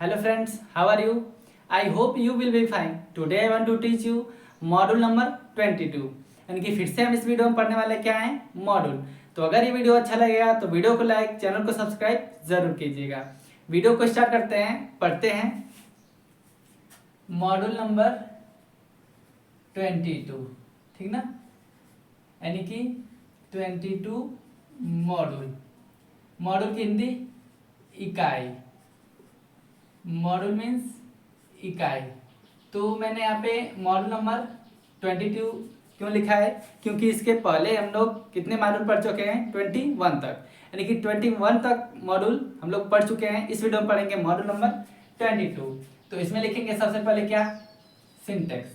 Hello friends, how are you? I hope you will be fine. Today I want to teach you module number 22। यानी कि फिर से हम इस video में पढ़ने वाले क्या हैं, मॉड्यूल। तो अगर ये वीडियो अच्छा लगेगा तो वीडियो को लाइक, चैनल को सब्सक्राइब जरूर कीजिएगा। वीडियो को स्टार्ट करते हैं, पढ़ते हैं मॉड्यूल नंबर 22, ठीक ना। यानी कि 22 मॉड्यूल। मॉड्यूल की हिंदी इकाई। मॉड्यूल मीन्स इकाई। तो मैंने यहाँ पे मॉड्यूल नंबर 22 क्यों लिखा है, क्योंकि इसके पहले हम लोग कितने मॉड्यूल पढ़ चुके हैं, 21 तक। यानी कि 21 तक मॉड्यूल हम लोग पढ़ चुके हैं। इस वीडियो में पढ़ेंगे मॉड्यूल नंबर 22। तो इसमें लिखेंगे सबसे पहले क्या, सिंटेक्स।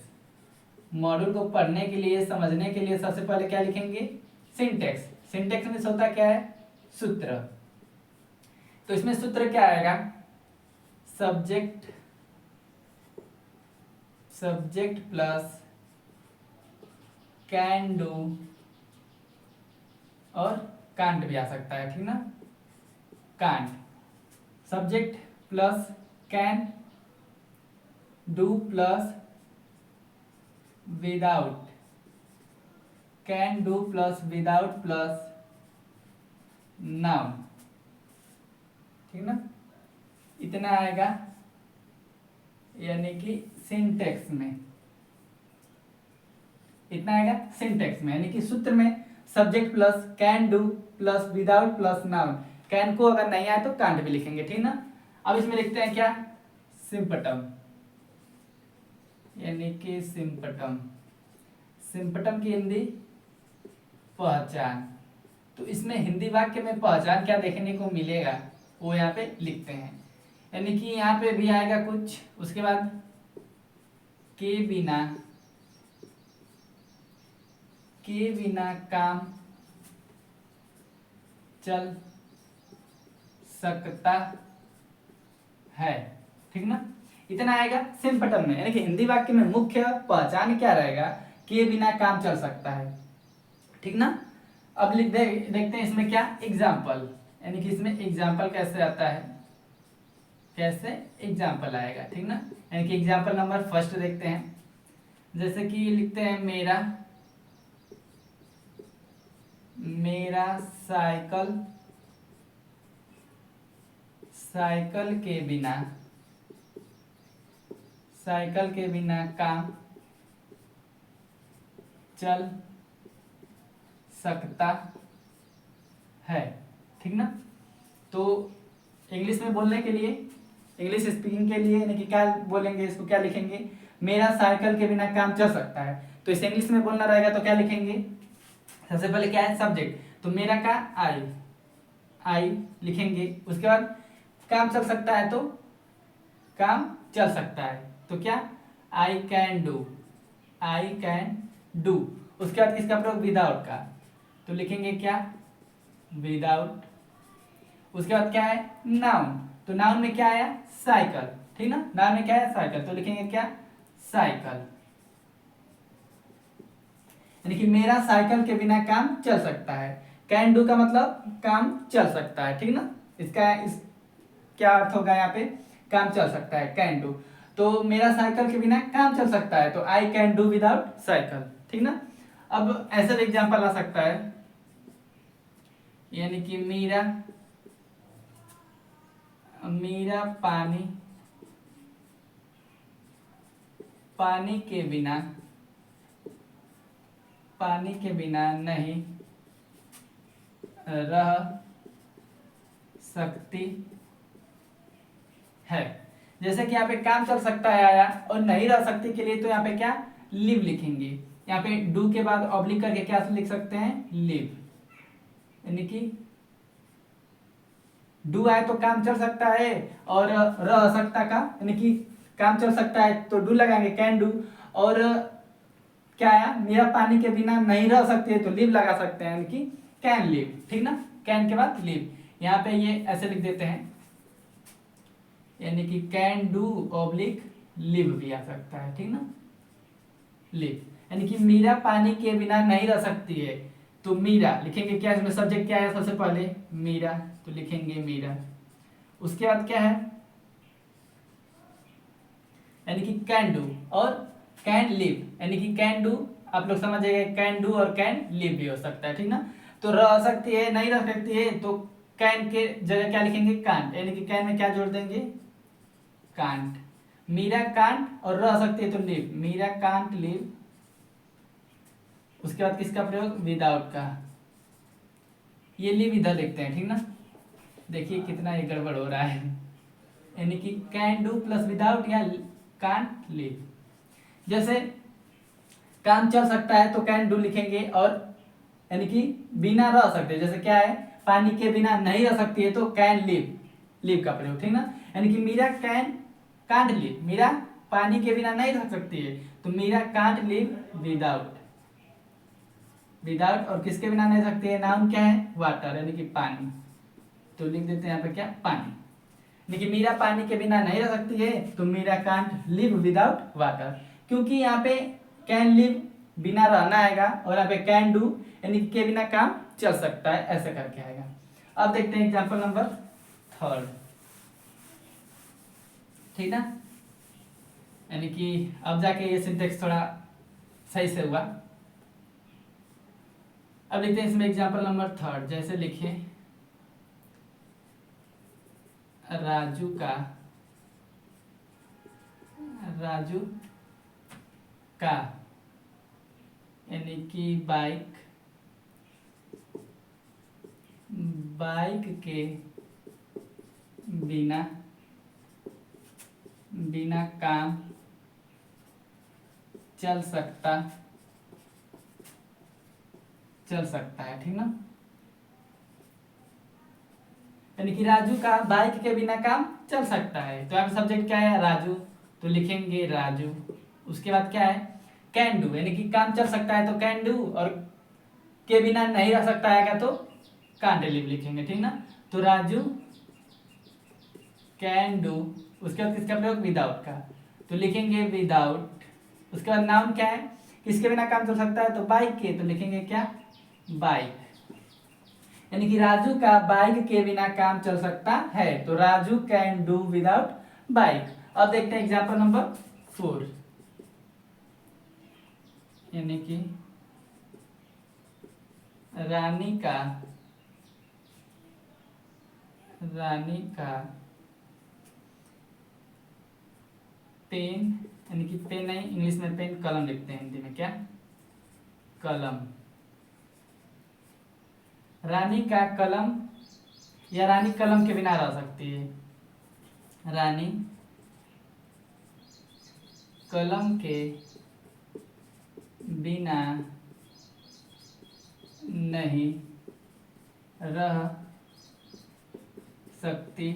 मॉड्यूल को पढ़ने के लिए, समझने के लिए सबसे पहले क्या लिखेंगे, सिंटेक्स। सिंटेक्स में होता क्या है, सूत्र। तो इसमें सूत्र क्या आएगा, सब्जेक्ट प्लस कैन डू और कांट भी आ सकता है, ठीक ना। Can't, subject plus can do plus without, can do plus without plus noun, ठीक ना। इतना आएगा यानी कि सिंटेक्स में। इतना आएगा सिंटेक्स में, यानी कि सूत्र में subject plus can do plus without plus noun. Can को अगर नहीं आए तो कांट भी लिखेंगे, ठीक ना। अब इसमें लिखते हैं क्या, सिंपटम। यानी कि सिंपटम, सिंपटम की हिंदी पहचान। तो इसमें हिंदी वाक्य में पहचान क्या देखने को मिलेगा वो यहाँ पे लिखते हैं। यानी कि यहाँ पे भी आएगा कुछ, उसके बाद के बिना काम चल सकता है, ठीक ना। इतना आएगा सिंपटम में। यानी कि हिंदी वाक्य में मुख्य पहचान क्या रहेगा, के बिना काम चल सकता है, ठीक ना। अब देखते हैं इसमें क्या, एग्जाम्पल। यानी कि इसमें एग्जाम्पल कैसे आता है, कैसे एग्जाम्पल आएगा, ठीक ना। यानी कि एग्जाम्पल नंबर फर्स्ट देखते हैं। जैसे कि लिखते हैं मेरा साइकिल के बिना काम चल सकता है, ठीक ना। तो इंग्लिश में बोलने के लिए, इंग्लिश स्पीकिंग के लिए, यानी कि क्या बोलेंगे, इसको क्या लिखेंगे, मेरा साइकिल के बिना काम चल सकता है। तो इसे इंग्लिश में बोलना रहेगा तो क्या लिखेंगे, सबसे पहले क्या है, सब्जेक्ट। तो मेरा का आई लिखेंगे। उसके बाद काम चल सकता है, तो काम चल सकता है तो क्या, आई कैन डू। उसके बाद किसका प्रयोग, विदाउट का। तो लिखेंगे क्या, विदाउट। उसके बाद क्या है, नाउन। तो नाउन में क्या आया, साइकिल, ठीक ना। नाउन में क्या है, साइकिल। तो लिखेंगे क्या, साइकिल। यानी कि मेरा साइकिल के बिना काम चल सकता है। कैन डू का मतलब काम चल सकता है, ठीक ना। इसका क्या अर्थ होगा यहाँ पे, काम चल सकता है, कैन डू। तो मेरा साइकिल के बिना काम चल सकता है, तो I can do without cycle, ठीक ना। अब ऐसा एग्जाम्पल आ सकता है, यानी कि मेरा पानी के बिना नहीं रह सकती है। जैसे कि यहाँ पे काम चल सकता है आया, और नहीं रह सकती के लिए तो यहाँ पे क्या, लिव लिखेंगे। यहाँ पे डू के बाद ऑब्लिक करके क्या लिख सकते हैं, लिव। यानी कि डू आए तो काम चल सकता है, और रह सकता का, यानी कि काम चल सकता है तो डू लगाएंगे, कैन डू। और क्या आया, मेरा पानी के बिना नहीं रह सकती है तो लिव लगा सकते हैं, यानी कि कैन लिव, ठीक ना। कैन के बाद लिव, यहाँ पे ये ऐसे लिख देते हैं, यानी कि कैन डू ऑब्लिक लिव भी आ सकता है, ठीक ना, लिव। यानी कि मीरा पानी के बिना नहीं रह सकती है, तो मीरा लिखेंगे क्या, इसमें सब्जेक्ट क्या है, सबसे पहले मीरा, तो लिखेंगे मीरा। उसके बाद क्या है, यानी कि कैन डू, और कैन लिव यानी कि कैन डू आप लोग समझ जाइए, कैन डू और कैन लिव भी हो सकता है, ठीक ना। तो रह सकती है नहीं रह सकती है, तो कैन के जगह क्या लिखेंगे, कांट, यानी कि कैन में क्या जोड़ देंगे, कांट। मीरा कांट और रह सकती है तो लिव, मीरा कांट लिव। उसके बाद किसका प्रयोग, विदाउट का। ये लिव इधर लिखते हैं, ठीक ना। देखिए कितना ये गड़बड़ हो रहा है, यानी कि कैन डू प्लस विदाउट या कांट लिव। जैसे काम चल सकता है तो कैन डू लिखेंगे, और यानी कि बिना रह सकते, जैसे क्या है, पानी के बिना नहीं रह सकती है तो कैन लिव, लिव का प्रयोग, ठीक ना। यानी कि Meera can can't live, Meera पानी के बिना नहीं रह सकती है तो Meera can't live without, without और किसके बिना नहीं रह सकती है, नाउन क्या है, वाटर यानी कि पानी, तो लिख देते हैं यहाँ पे क्या, पानी। यानी कि मीरा पानी के बिना नहीं रह सकती है तो Meera can't live without water, क्योंकि यहाँ पे कैन लिव बिना रहना आएगा, और यहाँ पे कैन डू यानी के बिना काम चल सकता है, ऐसे करके आएगा। अब देखते हैं एग्जांपल नंबर 3, ठीक ना। यानी कि अब जाके ये सिंटेक्स थोड़ा सही से हुआ। अब लिखते हैं इसमें एग्जांपल नंबर 3, जैसे लिखिए, राजू का, राजू का यानी कि बाइक, बाइक के बिना, बिना काम चल सकता, चल सकता है, ठीक ना। यानी कि राजू का बाइक के बिना काम चल सकता है, तो यहाँ पे सब्जेक्ट क्या है, राजू, तो लिखेंगे राजू। उसके बाद क्या है, कैन डू यानी कि काम चल सकता है तो कैन डू, और के बिना नहीं रह सकता है तो कांट लिव लिखेंगे, ठीक ना। तो राजू कैन डू, उसके बाद किसका प्रयोग, विदाउट का, तो लिखेंगे विदाउट। उसके बाद नाउन क्या है, किसके बिना काम चल सकता है, तो बाइक के, तो लिखेंगे क्या, बाइक। यानी कि राजू का बाइक के बिना काम चल सकता है, तो Raju can do without bike. अब देखते हैं एग्जांपल नंबर 4, यानी कि रानी का, रानी का पेन, यानी कि पेन नहीं, इंग्लिश में पेन, कलम लिखते हैं, हिंदी में क्या, कलम। रानी का कलम, या रानी कलम के बिना रह सकती है, रानी कलम के बिना नहीं रह सकती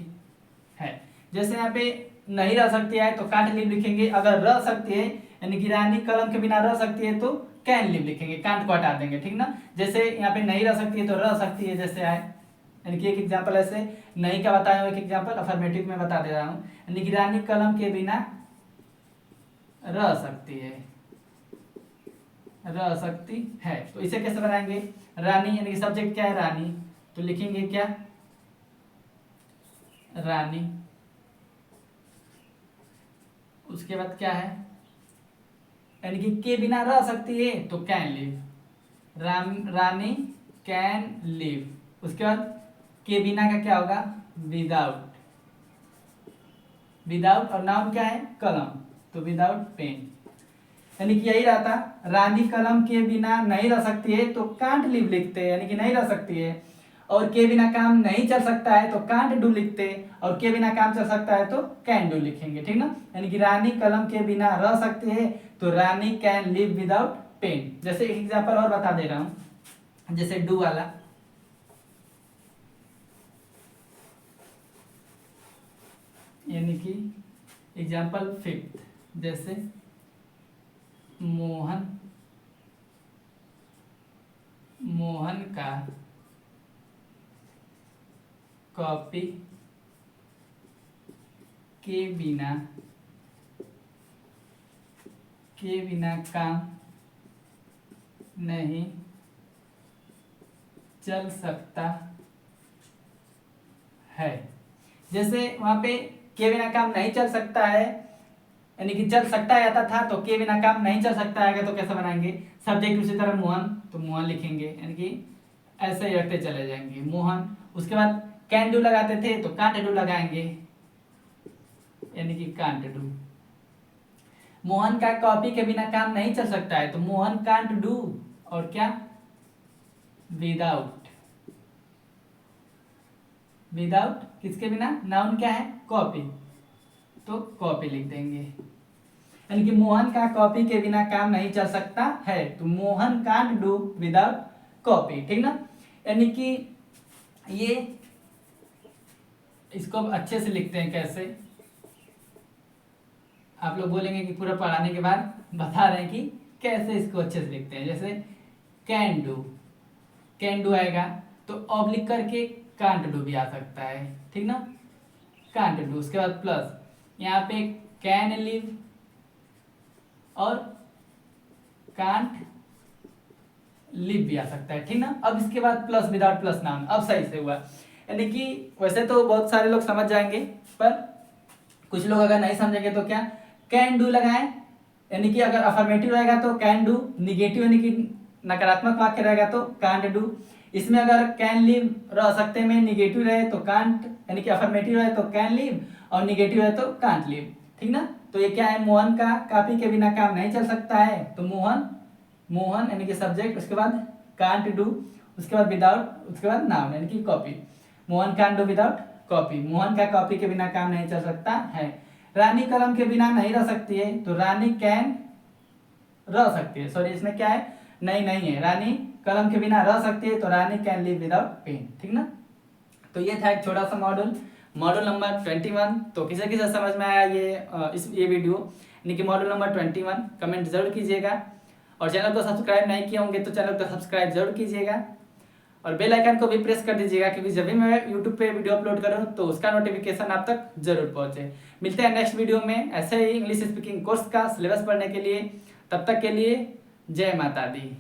है। जैसे यहाँ पे नहीं रह सकती है तो कांट लिव लिखेंगे, अगर रह सकती है यानी कि रानी कलम के बिना रह सकती है तो कैन लिव लिखेंगे, कांट को हटा देंगे, ठीक ना। जैसे यहाँ पे नहीं रह सकती है तो रह सकती है, जैसे आए, यानी कि एक एग्जांपल ऐसे नहीं का बताया हूँ, एक एग्जांपल अफर्मेटिव में बता दे रहा हूँ, यानी कि रानी कलम के बिना रह सकती है, रह सकती है। तो इसे कैसे बनाएंगे, रानी यानी कि सब्जेक्ट क्या है, रानी, तो लिखेंगे क्या, रानी। उसके बाद क्या है, यानी कि के बिना रह सकती है तो can live, Rani can live. उसके बाद के बिना का क्या होगा, विदाउट, विदाउट और नाउन क्या है, कलम, तो विदाउट पेन। यानी कि यही रहता, रानी कलम के बिना नहीं रह सकती है तो कांट लिव लिखते हैं, यानी कि नहीं रह सकती है, और के बिना काम नहीं चल सकता है तो कांट डू लिखते, और के बिना काम चल सकता है तो कैन डू लिखेंगे, ठीक ना। यानी कि रानी कलम के बिना रह सकती है तो रानी कैन लिव विदाउट पेन। जैसे एक एग्जांपल और बता दे रहा हूं, जैसे डू वाला, यानी कि एग्जांपल 5, जैसे मोहन, मोहन का कॉपी के बिना, के बिना काम नहीं चल सकता है। जैसे वहां पे के बिना काम नहीं चल सकता है, यानी कि चल सकता है आता था, तो के बिना काम नहीं चल सकता आएगा तो कैसे बनाएंगे, सब्जेक्ट उसी तरह मोहन, तो मोहन लिखेंगे, यानी कि ऐसे ही रखते चले जाएंगे मोहन। उसके बाद कैन डू लगाते थे तो कांट डू लगाएंगे, यानी कि कांट डू। मोहन का कॉपी के बिना काम नहीं चल सकता है, तो मोहन कांट डू, और क्या, विदाउट। विदाउट किसके बिना, नाउन क्या है, कॉपी, तो कॉपी लिख देंगे। यानी कि मोहन का कॉपी के बिना काम नहीं चल सकता है, तो Mohan can't do without copy, ठीक ना। यानी कि ये इसको अच्छे से लिखते हैं कैसे, आप लोग बोलेंगे कि पूरा पढ़ाने के बाद बता रहे हैं कि कैसे इसको अच्छे से लिखते हैं। जैसे कैन डू, कैन डू आएगा तो ऑब्लिक करके कांट डू भी आ सकता है, ठीक ना, कांट डू। उसके बाद प्लस, यहाँ पे कैन लिव और कांट लिव भी आ सकता है, ठीक ना। अब इसके बाद प्लस विदाउट प्लस नाउन, अब सही से हुआ। यानी कि वैसे तो बहुत सारे लोग समझ जाएंगे, पर कुछ लोग अगर नहीं समझेंगे तो क्या, कैन डू लगाएं, यानी कि अगर अफर्मेटिव रहेगा तो कैन डू, निगेटिव यानी कि नकारात्मक वाक्य रहेगा तो कांट डू। इसमें अगर कैन लिव रह सकते में निगेटिव रहे तो कांट, यानी कि अफर्मेटिव रहे तो कैन लिव, और निगेटिव रहे तो कांट लिव, ठीक ना। तो ये क्या है, मोहन का कॉपी के बिना काम नहीं चल सकता है, तो मोहन, मोहन यानी कि सब्जेक्ट, उसके बाद कांट डू, उसके बाद विदाउट, उसके बाद नाउन यानी कि copy. Mohan can't do without copy, Mohan का कॉपी के बिना काम नहीं चल सकता है। रानी कलम के बिना नहीं रह सकती है, तो रानी कैन रह सकती है, सॉरी इसमें क्या है, नहीं है, रानी कलम के बिना रह सकती है, तो रानी कैन लिव विदाउट पेन, ठीक ना। तो ये था एक छोटा सा मॉडल, मॉडल नंबर 21। तो किसे किसे समझ में आया ये वीडियो, यानी कि मॉडल नंबर 21, कमेंट जरूर कीजिएगा। और चैनल को सब्सक्राइब नहीं किए होंगे तो चैनल को सब्सक्राइब जरूर कीजिएगा, और बेल आइकन को भी प्रेस कर दीजिएगा, क्योंकि जब भी मैं यूट्यूब पे वीडियो अपलोड करूँ तो उसका नोटिफिकेशन आप तक जरूर पहुँचे। मिलते हैं नेक्स्ट वीडियो में ऐसे ही इंग्लिश स्पीकिंग कोर्स का सिलेबस पढ़ने के लिए। तब तक के लिए जय माता दी।